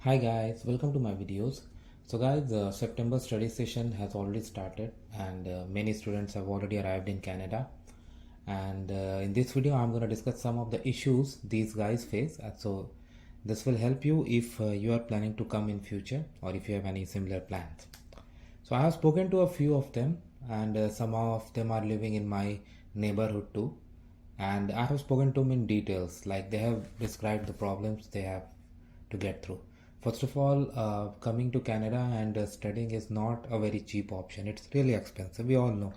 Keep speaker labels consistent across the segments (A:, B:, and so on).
A: Hi guys, welcome to my videos. So guys, the September study session has already started and many students have already arrived in Canada. And in this video, I'm going to discuss some of the issues these guys face. So this will help you if you are planning to come in future or if you have any similar plans. So I have spoken to a few of them and some of them are living in my neighborhood too. And I have spoken to them in details, like they have described the problems they have to get through. First of all, coming to Canada and studying is not a very cheap option. It's really expensive. We all know,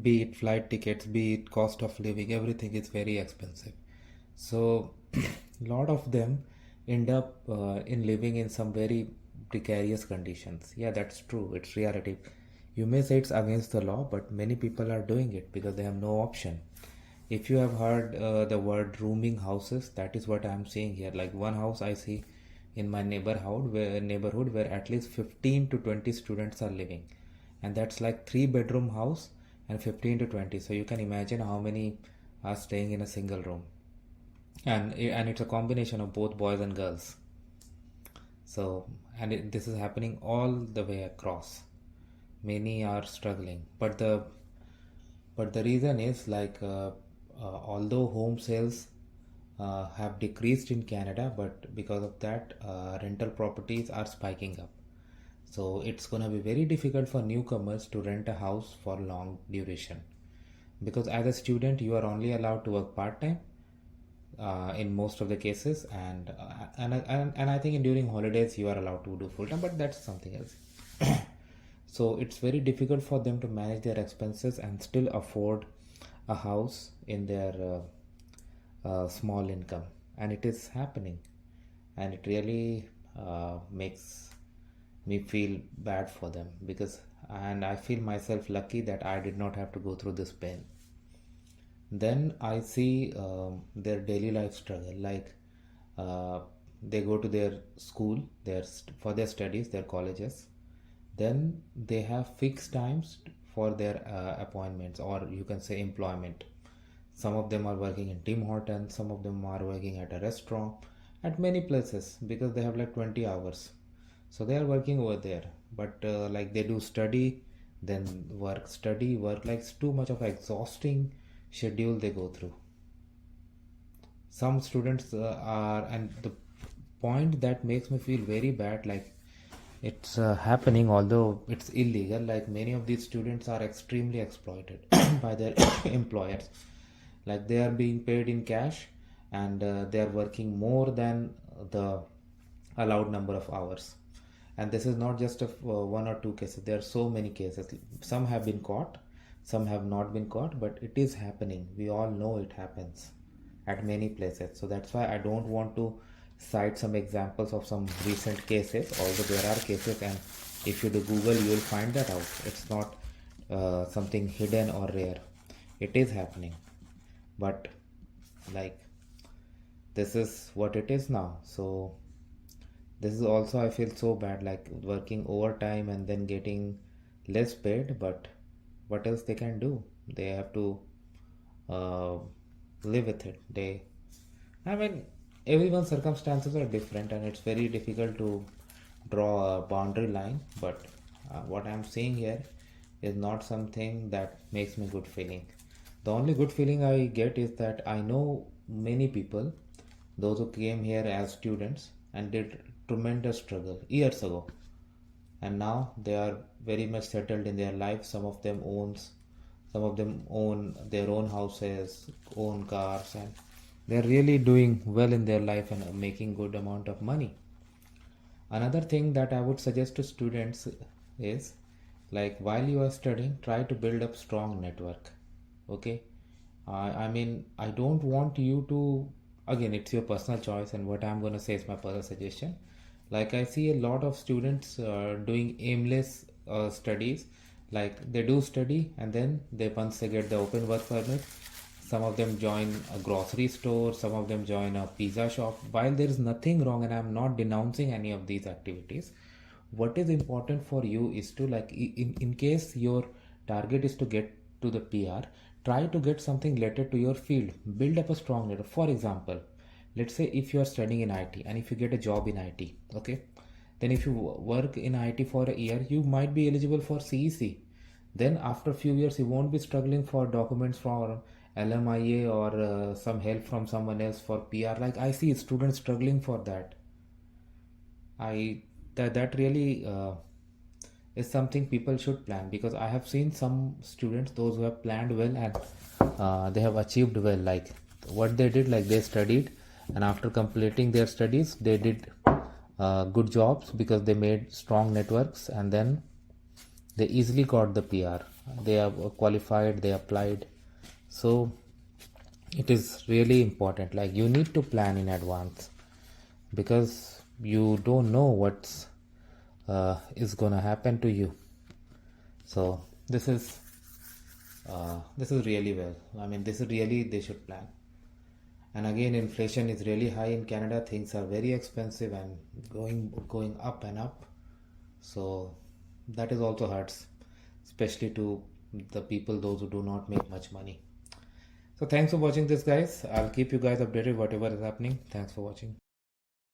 A: be it flight tickets, be it cost of living, everything is very expensive. So, a lot of them end up in living in some very precarious conditions. Yeah, that's true. It's reality. You may say it's against the law, but many people are doing it because they have no option. If you have heard the word rooming houses, that is what I am saying here. Like one house I see in my neighborhood where at least 15 to 20 students are living, and that's like 3 bedroom house and 15 to 20. So you can imagine how many are staying in a single room, and it's a combination of both boys and girls. So this is happening all the way across. Many are struggling, but the reason is like although home sales have decreased in Canada, but because of that, rental properties are spiking up. So it's going to be very difficult for newcomers to rent a house for long duration, because as a student you are only allowed to work part time in most of the cases, and I think during holidays you are allowed to do full time, but that's something else. So it's very difficult for them to manage their expenses and still afford a house in their small income, and it is happening, and it really makes me feel bad for them, because and I feel myself lucky that I did not have to go through this pain. Then I see their daily life struggle, like uh, they go to their school, for their studies, their colleges. Then they have fixed times for their appointments, or you can say employment. Some of them are working in Tim Hortons, some of them are working at a restaurant, at many places, because they have like 20 hours. So they are working over there. But like they do study, then work, study, work, like it's too much of exhausting schedule they go through. Some students and the point that makes me feel very bad, like it's happening although it's illegal, like many of these students are extremely exploited by their employers. Like they are being paid in cash, and they are working more than the allowed number of hours. And this is not just one or two cases, there are so many cases. Some have been caught, some have not been caught, but it is happening. We all know it happens at many places. So that's why I don't want to cite some examples of some recent cases, although there are cases, and if you do Google you will find that out. It's not something hidden or rare. It is happening, but like this is what it is now. So this is also, I feel so bad, like working overtime and then getting less paid, but what else they can do? They have to uh, live with it. I mean, everyone's circumstances are different, and it's very difficult to draw a boundary line. But what I'm saying here is not something that makes me good feeling. The only good feeling I get is that I know many people, those who came here as students and did tremendous struggle years ago, and now they are very much settled in their life. Some of them own their own houses, own cars, and they're really doing well in their life and making good amount of money. Another thing that I would suggest to students is, like while you are studying, try to build up strong network. Okay, I mean, I don't want you to, again, it's your personal choice, and what I'm going to say is my personal suggestion. Like I see a lot of students doing aimless studies, like they do study and then once they get the open work permit, some of them join a grocery store, some of them join a pizza shop. While there is nothing wrong, and I'm not denouncing any of these activities, what is important for you is to, like, in case your target is to get to the PR, try to get something related to your field. Build up a strong network. For example, let's say if you are studying in IT and if you get a job in IT, okay, Then if you work in IT for a year, you might be eligible for CEC. Then after a few years, you won't be struggling for documents for LMIA or some help from someone else for PR. Like I see students struggling for that. That really is something people should plan, because I have seen some students, those who have planned well, and they have achieved well. Like what they did, like they studied, and after completing their studies, they did good jobs because they made strong networks, and then they easily got the PR. They are qualified, they applied. So it is really important. Like you need to plan in advance, because you don't know what's is gonna happen to you. So this is really well. I mean, this is really, they should plan. And again, inflation is really high in Canada. Things are very expensive and going up and up. So that is also hurts, especially to the people, those who do not make much money. So thanks for watching this, guys. I'll keep you guys updated whatever is happening. Thanks for watching.